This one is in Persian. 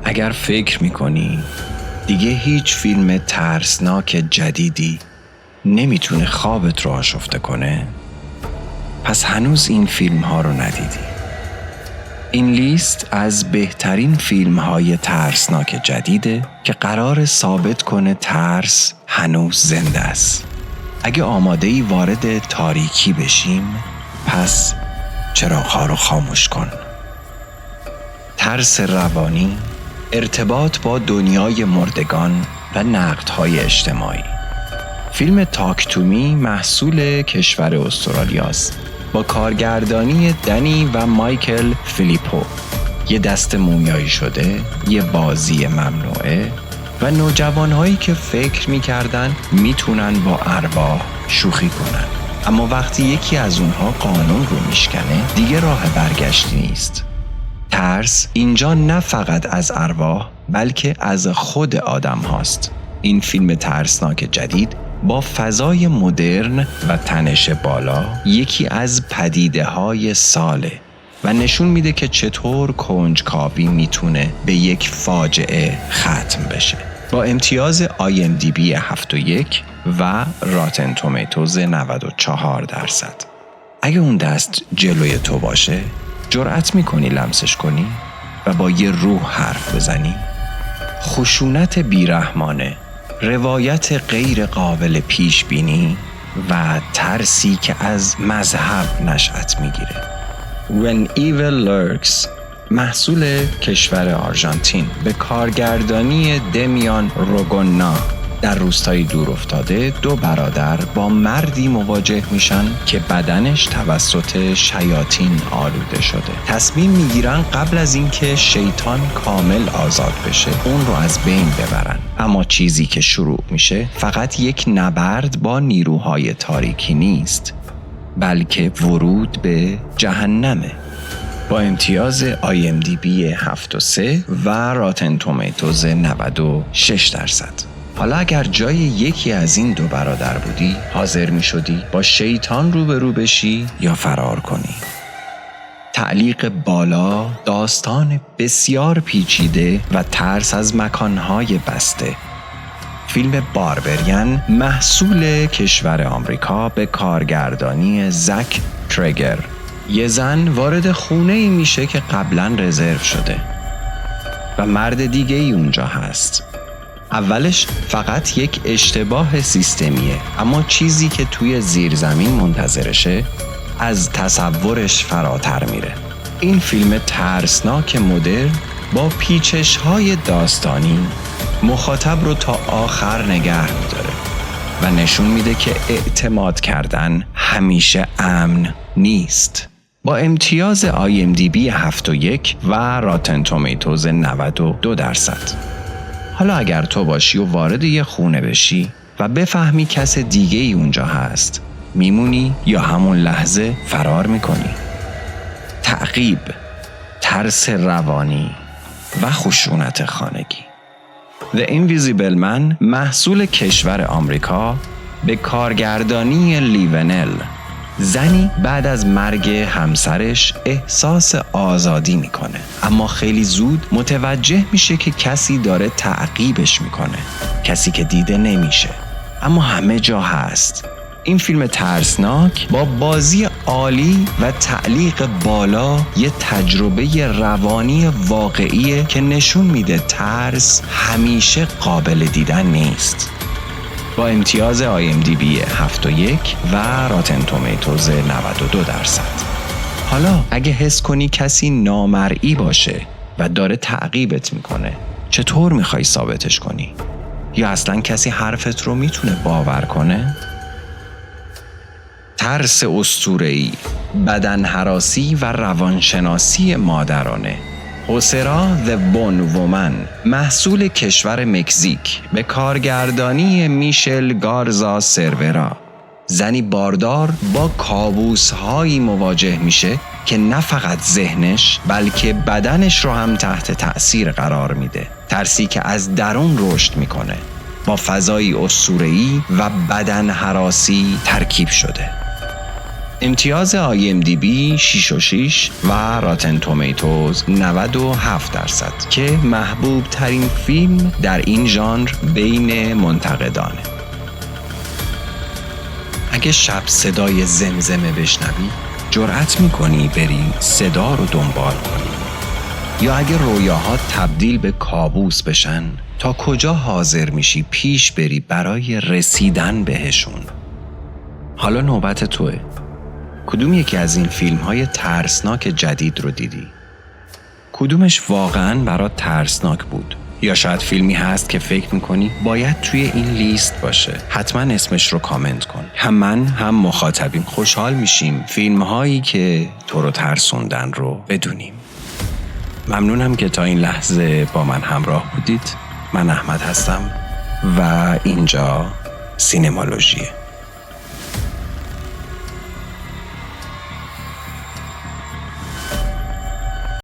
اگر فکر میکنی دیگه هیچ فیلم ترسناک جدیدی نمیتونه خوابت رو آشفته کنه، پس هنوز این فیلم ها رو ندیدی. این لیست از بهترین فیلم های ترسناک جدیده که قرار ثابت کنه ترس هنوز زنده است. اگه آماده‌ای وارد تاریکی بشیم، پس چراغ‌ها رو خاموش کن. ترس روانی، ارتباط با دنیای مردگان و نقدهای اجتماعی. فیلم تاک تو می محصول کشور استرالیاست با کارگردانی دنی و مایکل فیلیپو. یه دست مومیایی شده، یه بازی ممنوعه و نوجوانهایی که فکر می‌کردن میتونن با ارواح شوخی کنن، اما وقتی یکی از اونها قانون رو میشکنه دیگه راه برگشتی نیست. ترس اینجا نه فقط از ارواح بلکه از خود آدم هاست. این فیلم ترسناک جدید با فضای مدرن و تنش بالا یکی از پدیده‌های ساله و نشون میده که چطور کنجکاوی میتونه به یک فاجعه ختم بشه. با امتیاز IMDb 7.1 و راتن تومیتوز 94%. اگه اون دست جلوی تو باشه، جرأت میکنی لمسش کنی و با یه روح حرف بزنی؟ خشونت بیرحمانه، روایت غیر قابل پیش بینی و ترسی که از مذهب نشأت میگیره. When Evil Lurks محصول کشور آرژانتین به کارگردانی دمیان روگونا. در روستایی دور افتاده دو برادر با مردی مواجه میشن که بدنش توسط شیاطین آلوده شده. تصمیم میگیرن قبل از اینکه شیطان کامل آزاد بشه اون رو از بین ببرن. اما چیزی که شروع میشه فقط یک نبرد با نیروهای تاریکی نیست، بلکه ورود به جهنمه. با امتیاز IMDb 7.3 و راتن تومیتوز 96%. حالا اگر جای یکی از این دو برادر بودی، حاضر می شدی با شیطان روبرو بشی یا فرار کنی؟ تعلیق بالا، داستان بسیار پیچیده و ترس از مکانهای بسته. فیلم باربریان محصول کشور آمریکا به کارگردانی زک ترگر. یه زن وارد خونه ای میشه که قبلا رزرو شده و مرد دیگه ای اونجا هست. اولش فقط یک اشتباه سیستمیه، اما چیزی که توی زیرزمین منتظرشه از تصورش فراتر میره. این فیلم ترسناک مدرن با پیچش‌های داستانی مخاطب رو تا آخر نگه می‌داره و نشون میده که اعتماد کردن همیشه امن نیست. با امتیاز IMDb 7.1 و راتن تومیتوز 92%. حالا اگر تو باشی و وارد یه خونه بشی و بفهمی کس دیگه ای اونجا هست، میمونی یا همون لحظه فرار میکنی؟ تعقیب، ترس روانی و خشونت خانگی. The Invisible Man محصول کشور آمریکا به کارگردانی لیونل. زنی بعد از مرگ همسرش احساس آزادی میکنه، اما خیلی زود متوجه میشه که کسی داره تعقیبش میکنه، کسی که دیده نمیشه اما همه جا هست. این فیلم ترسناک با بازی عالی و تعلیق بالا یه تجربه روانی واقعیه که نشون میده ترس همیشه قابل دیدن نیست. با امتیاز IMDb 7.1 و راتن تومیتوز 92%. حالا اگه حس کنی کسی نامرئی باشه و داره تعقیبت میکنه، چطور میخوای ثابتش کنی؟ یا اصلا کسی حرفت رو میتونه باور کنه؟ ترس اسطوره‌ای، بدن هراسی و روانشناسی مادرانه. اوسرا The Bone Woman محصول کشور مکزیک به کارگردانی میشل گارزا سرورا. زنی باردار با کابوس‌هایی مواجه میشه که نه فقط ذهنش بلکه بدنش رو هم تحت تأثیر قرار میده. ترسی که از درون رشد میکنه، با فضایی اسطوره‌ای و بدن هراسی ترکیب شده. امتیاز IMDb 6.6 و راتن تومیتوز 97% که محبوب ترین فیلم در این ژانر بین منتقدانه. اگه شب صدای زمزمه بشنوی، جرأت میکنی بری صدا رو دنبال کنی؟ یا اگه رویاها تبدیل به کابوس بشن، تا کجا حاضر میشی پیش بری برای رسیدن بهشون؟ حالا نوبت توه. کدوم یکی از این فیلم‌های ترسناک جدید رو دیدی؟ کدومش واقعاً برات ترسناک بود؟ یا شاید فیلمی هست که فکر میکنی باید توی این لیست باشه؟ حتما اسمش رو کامنت کن. هم من هم مخاطبین خوشحال میشیم فیلم‌هایی که تو رو ترسوندن رو بدونیم. ممنونم که تا این لحظه با من همراه بودید. من احمد هستم و اینجا سینمالوژیه.